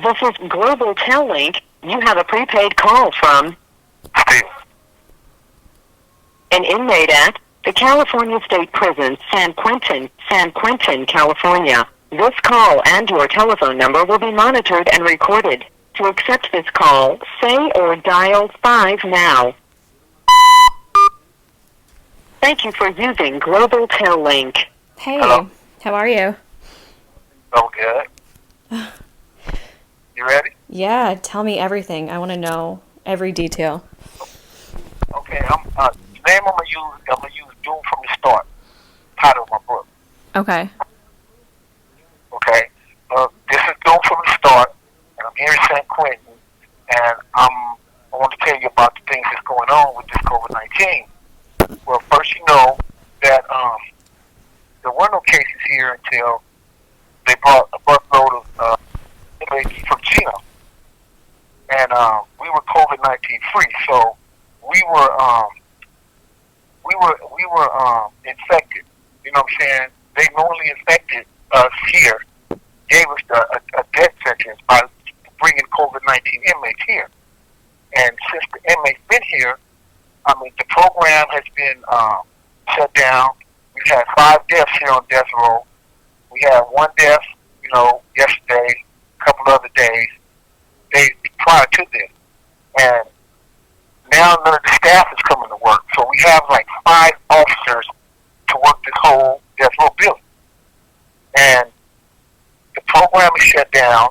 This is Global Tel-Link. You have a prepaid call from Steve. an inmate at the California State Prison, San Quentin, California. This call and your telephone number will be monitored and recorded. To accept this call, say or dial 5 now. Thank you for using Global Tel-Link. Hey, Hello. how are you? Oh, good. You ready? Yeah, tell me everything. I want to know every detail. Okay. The name I'm gonna use Doom from the Start. Title of my book. Okay. Okay. This is Doom from the Start, and I'm here in San Quentin, and I want to tell you about the things that's going on with this COVID-19. Well, first you know that there were no cases here until they brought a busload of inmates from Chino, and we were COVID-19 free, so we were infected. You know what I'm saying? They normally infected us here, gave us a death sentence by bringing COVID-19 inmates here. And since the inmates been here, I mean, the program has been shut down. We've had 5 deaths here on death row. We had 1 death, yesterday, a couple other days prior to this. And now none of the staff is coming to work. So we have like 5 officers to work this whole death row building. And the program is shut down.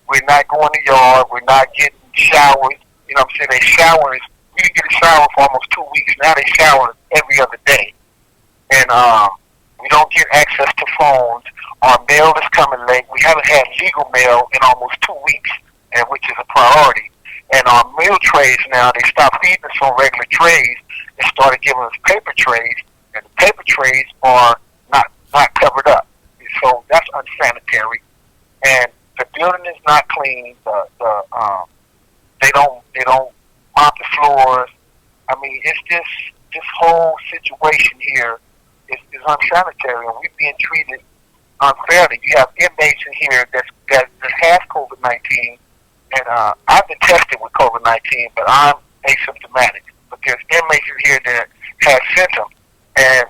We're not going to yard. We're not getting showers. You know what I'm saying? They showers. We didn't get a shower for almost 2 weeks. Now they shower every other day. And we don't get access to phones. Our mail is coming late. We haven't had legal mail in almost 2 weeks, and which is a priority. And our meal trays now, they stopped feeding us on regular trays and started giving us paper trays, and the paper trays are not covered up. So that's unsanitary. And the building is not clean. They don't mop the floors. I mean, it's this whole situation here is unsanitary, and we're being treated unfairly. You have inmates in here that has COVID-19, and I've been tested with COVID-19, but I'm asymptomatic. But there's inmates in here that have symptoms, and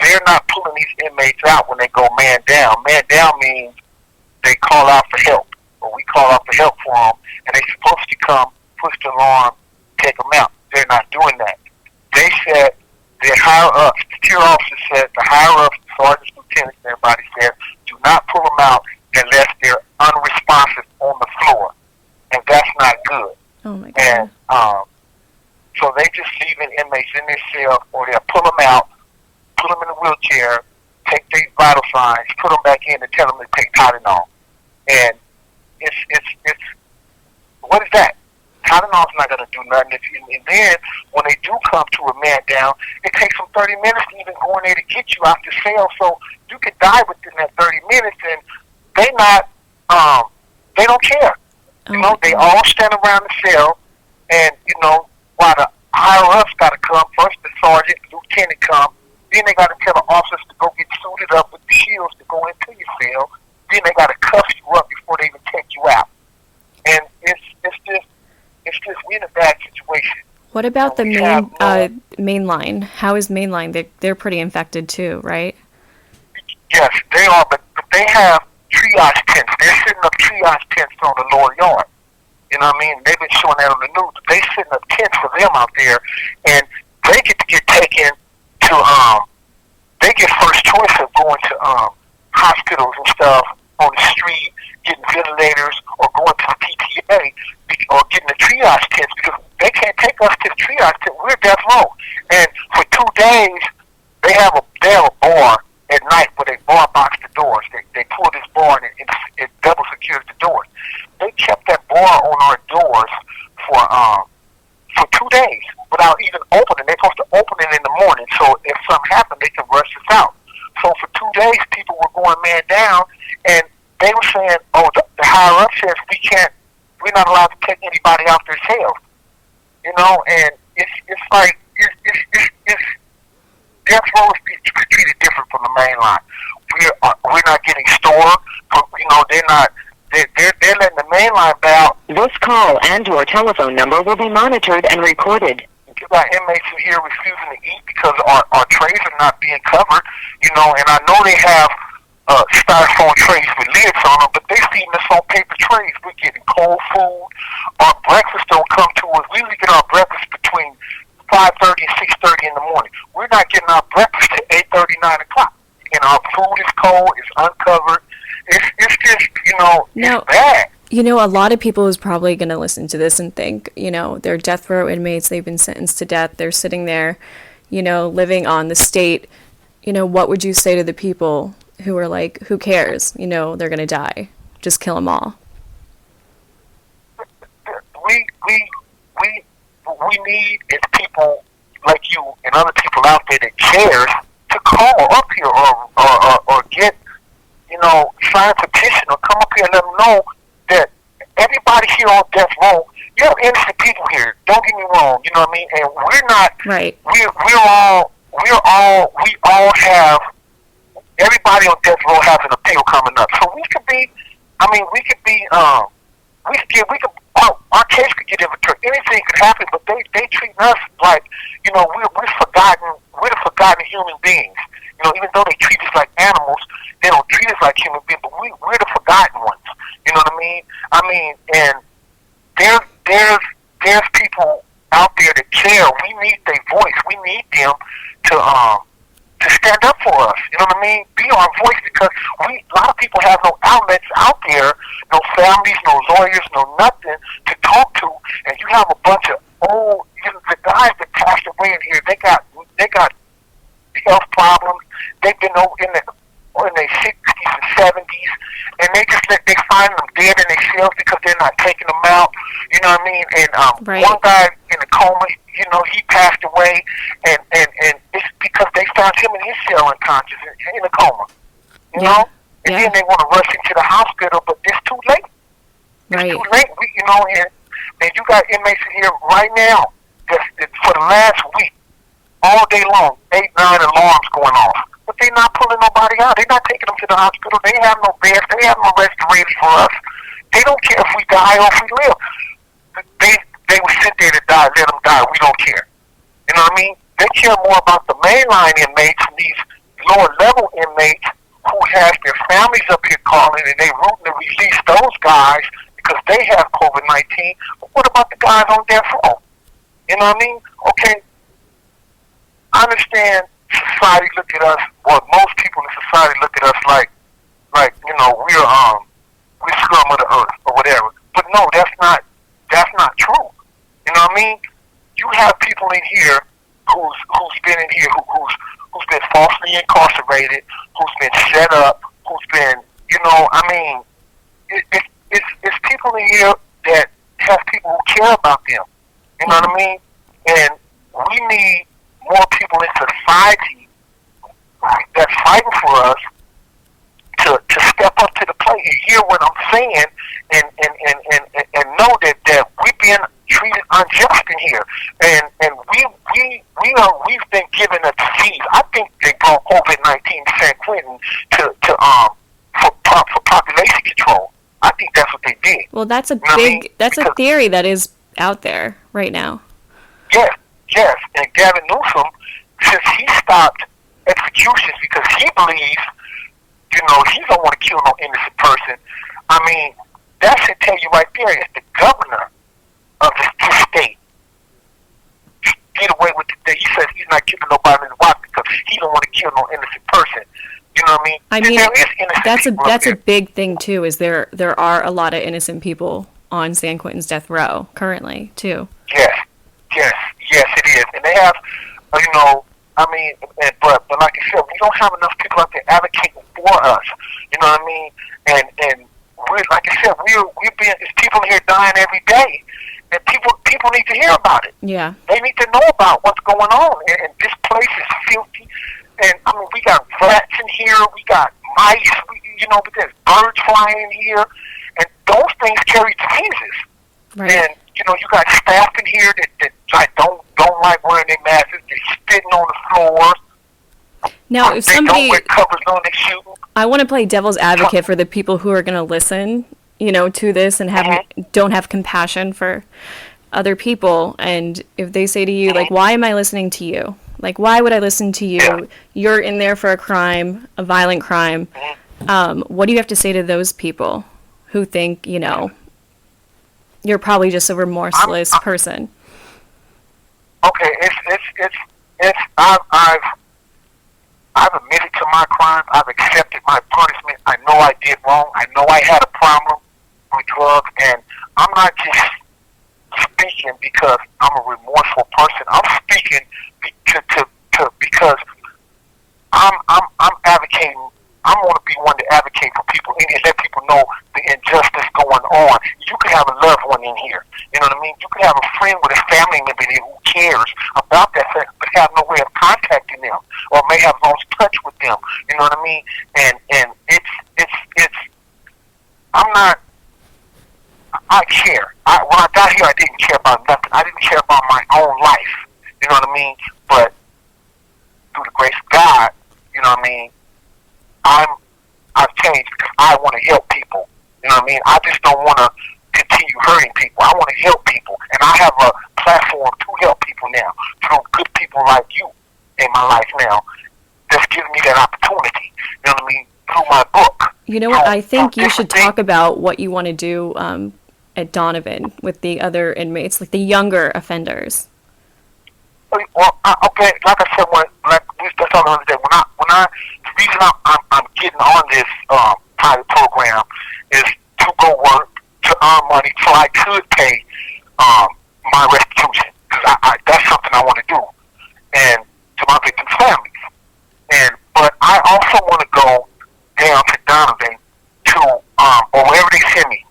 they're not pulling these inmates out when they go man down. Man down means they call out for help, or we call out for help for them, and they're supposed to come, push the alarm, take them out. They're not doing that. They said, the higher-ups, the tier officers said, the higher-ups, sergeants, lieutenants, everybody said, do not pull them out unless they're unresponsive on the floor. And that's not good. Oh, my God. And so they just leaving inmates in their cell, or they'll pull them out, put them in a wheelchair, take their vital signs, put them back in, and tell them to take Tylenol. And it's what is that? Tylenol's not going to do nothing. And then when they do come to a man down, it takes them 30 minutes to even go in there to get you out the cell. So you could die within that 30 minutes, and they don't care. They all stand around the cell, and while the higher ups got to come first, the sergeant, lieutenant come. Then they got to tell the officers to go get suited up with the shields to go into your cell. Then they got to cuff you up before they even take you out. And it's just we're in a bad situation. What about the main line? How is main line? They're pretty infected too, right? Yes, they are, but they have triage tents. They're setting up triage tents on the lower yard. You know what I mean? They've been showing that on the news. They're setting up tents for them out there, and they get to get taken to they get first choice of going to hospitals and stuff on the street, getting ventilators, or going to the PTA, or getting the triage tents, because they can't take us to the triage tent. We're death row, and for 2 days they have a bar at night where they bar box the doors. They pull this bar and it double secures the doors. They kept that bar on our doors for 2 days without even opening. They're supposed to open it in the morning, so if something happened, they can rush us out. So for 2 days, people were going man down, and they were saying, "Oh, the higher up says we're not allowed to take anybody out their cells." And it's like it's death row is treated different from the main line. We're not getting stormed. They're not they're letting the main line bow. This call and your telephone number will be monitored and recorded. You got inmates in here refusing to eat because our trays are not being covered, and I know they have styrofoam trays with lids on them, but they feeding us on paper trays. We're getting cold food. Our breakfast don't come to us. We usually get our breakfast between 5:30 and 6:30 in the morning. We're not getting our breakfast till 8:30, 9 o'clock. And our food is cold, it's uncovered. It's just, it's bad. A lot of people is probably going to listen to this and think, they're death row inmates, they've been sentenced to death, they're sitting there, living on the state. What would you say to the people who are like, who cares? They're going to die. Just kill them all. We need is people like you and other people out there that cares to call up here or get, sign a petition or come up here and let them know that everybody here on death row, you have innocent people here. Don't get me wrong, you know what I mean? And we're not right. We all have, everybody on death row has an appeal coming up. So we could be our case could get inventory. Anything could happen, but they treat us like, we're forgotten. We're the forgotten human beings. Even though they treat us like animals, they don't treat us like human beings. But we're the forgotten ones. You know what I mean? And there's people out there that care. We need their voice. We need them to stand up for us. You know what I mean? Be our voice, because a lot of people have no outlets out there, no families, no lawyers, no nothing to talk to, and you have a bunch of old, the guys that passed away in here, they got health problems. They've been in their 60s and 70s, and they find them dead in their cells because they're not taking them out. You know what I mean? And right. One guy in a coma, he passed away, and it's because they found him in his cell unconscious in a coma. You know? And then they want to rush him to the hospital, but it's too late. It's too late. And you got inmates in here right now that for the last week, all day long, 8, 9 alarms going off. But they're not pulling nobody out. They're not taking them to the hospital. They have no beds. They have no respirators for us. They don't care if we die or if we live. They will sit there to die, let them die. We don't care. You know what I mean? They care more about the mainline inmates and these lower level inmates who have their families up here calling, and they rooting to release those guys because they have COVID-19. But what about the guys on death row? You know what I mean? Okay, I understand society look at us, most people in society look at us like we're scum of the earth or whatever. But no, that's not true. You know what I mean? You have people in here who's been in here who's been falsely incarcerated, who's been set up, who's been it's people in here that have people who care about them. You know what I mean? And we need more people in society that's fighting for us to step up to the plate and hear what I'm saying and know that we're being treated unjust in here. And we've been given a disease. I think they brought COVID-19 to San Quentin for population control. I think that's what they did. Well, that's a a theory that is out there right now. Yes, and Gavin Newsom, since he stopped executions because he believes, he don't want to kill no innocent person. I mean, that should tell you right there is the governor of the state get away with it. He says he's not killing nobody in his wife because he don't want to kill no innocent person. You know what I mean? I mean, that's a big thing too. Is there are a lot of innocent people on San Quentin's death row currently too. Yes, it is, and they have, but like I said, we don't have enough people out there advocating for us. You know what I mean? And we're, like I said, there's people here dying every day, and people need to hear about it. Yeah, they need to know about what's going on, and this place is filthy. And we got rats in here, we got mice, but there's birds flying in here, and those things carry diseases. Right. And you got staff in here that don't like wearing their masks. They're spitting on the floors. Now, if somebody, don't wear covers on their shoes. I want to play devil's advocate for the people who are going to listen to this and don't have compassion for other people. And if they say to you, like, why am I listening to you? Like, why would I listen to you? Yeah. You're in there for a crime, a violent crime. What do you have to say to those people who think, you're probably just a remorseless person? Okay, it's I've admitted to my crimes. I've accepted my punishment. I know I did wrong. I know I had a problem with drugs, and I'm not just speaking because I'm a remorseful person. I'm speaking because I'm advocating. I want to be one to advocate for people in here, let people know the injustice going on. You could have a loved one in here. You know what I mean? You could have a friend with a family member in here who cares about that thing, but have no way of contacting them, or may have lost touch with them. You know what I mean? And it's. I'm not. I care. When I got here, I didn't care about nothing. I didn't care about my own life. You know what I mean? But through the grace of God, you know what I mean, I've changed because I want to help people. You know what I mean? I just don't want to continue hurting people. I want to help people, and I have a platform to help people now through good people like you in my life now. That's giving me that opportunity. You know what I mean? Through my book. You know what? I think you should talk about what you want to do at Donovan with the other inmates, like the younger offenders. Well, okay, like I said, like we just talking about today, the reason I'm getting on this private program is to go work, to earn money, so I could pay my restitution, because that's something I want to do, and to my victims' families. But I also want to go down to Donovan to or wherever they send me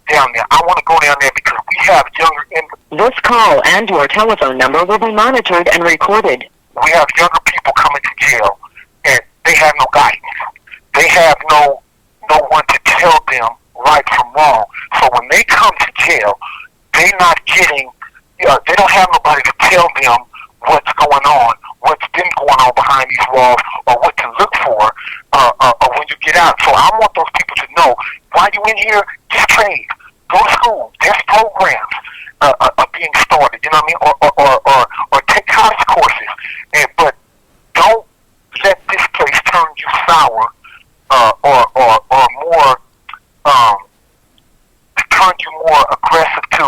down there. I want to go down there because we have younger inmates. This call and your telephone number will be monitored and recorded. We have younger people coming to jail, and they have no guidance. They have no one to tell them right from wrong. So when they come to jail, they're not getting. They don't have nobody to tell them what's going on, what's been going on behind these walls, or what to look for, or when you get out. So I want those people to know, while you're in here, get trained, go to school. There's programs are being started. You know what I mean? Or take college courses. But don't let this place turn you sour, or more turn you more aggressive to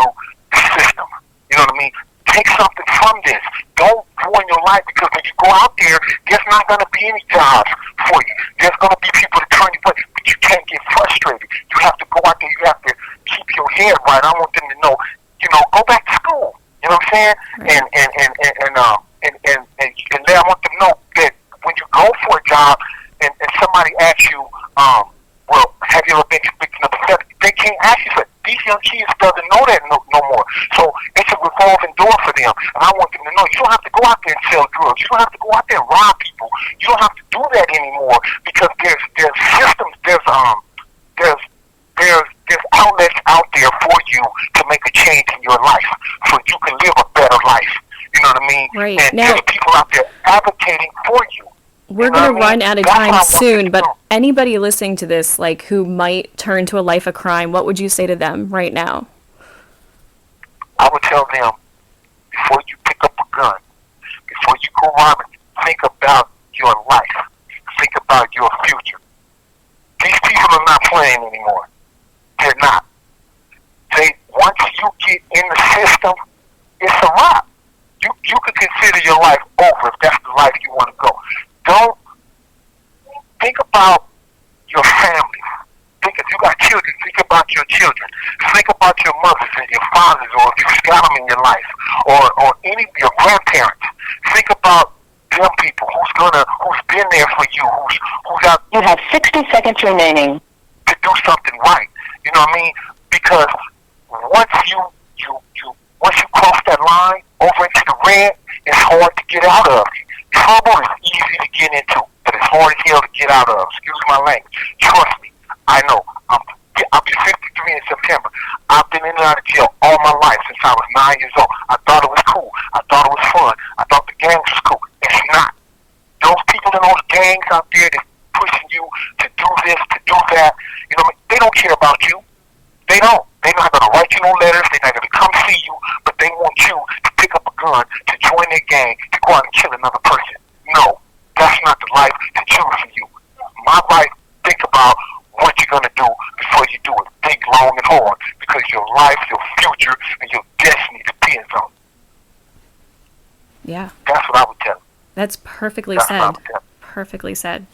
the system. You know what I mean? Take something from this. Don't ruin your life, because when you go out there, there's not going to be any jobs for you. There's going to be people to turn you away, but you can't get frustrated. You have to go out there. You have to keep your head right. I want them to know, go back to school. You know what I'm saying? Right. And then I want them to know that when you go for a job and somebody asks you, well, have you ever been convicted of a felony? They can't ask you for it. These young kids doesn't know that no more. So it's a revolving door for them. And I want them to know, you don't have to go out there and sell drugs. You don't have to go out there and rob people. You don't have to do that anymore, because there's systems, there's outlets out there for you to make a change in your life, so you can live a better life. You know what I mean? Right. And now, there's people out there advocating for you. We're going to run out of time soon, but anybody listening to this, like, who might turn to a life of crime, what would you say to them right now? I would tell them, before you pick up a gun, before you go robbing, think about your life. Think about your future. These people are not playing anymore. They're not. Once you get in the system, it's a wrap. You could consider your life over if that's the life you want to go. Don't think about your family. Think, if you got children, think about your children. Think about your mothers and your fathers, or if you've got them in your life, or any of your grandparents. Think about them people who's been there for you, who's got. You have 60 seconds remaining to do something right. You know what I mean? Because once you cross that line over into the red, it's hard to get out of. Trouble is easy to get into, but it's hard as hell to get out of. Excuse my language. Trust me. I know. I'll be 53 in September. I've been in and out of jail all my life since I was 9 years old. I thought it was cool. I thought it was fun. I thought the gangs was cool. It's not. Those people in those gangs out there that pushing you to do this, to do that, you know what I mean? They don't care about you. going to write you no letters. They're not going to come see you, but they want you to pick up a gun, to join their gang, to go out and kill another person. No, that's not the life to choose for you. My life, think about what you're going to do before you do it. Think long and hard, because your life, your future, and your destiny depends on it. Yeah. That's what I would tell them. That's perfectly That's what I said. would tell them. Perfectly said.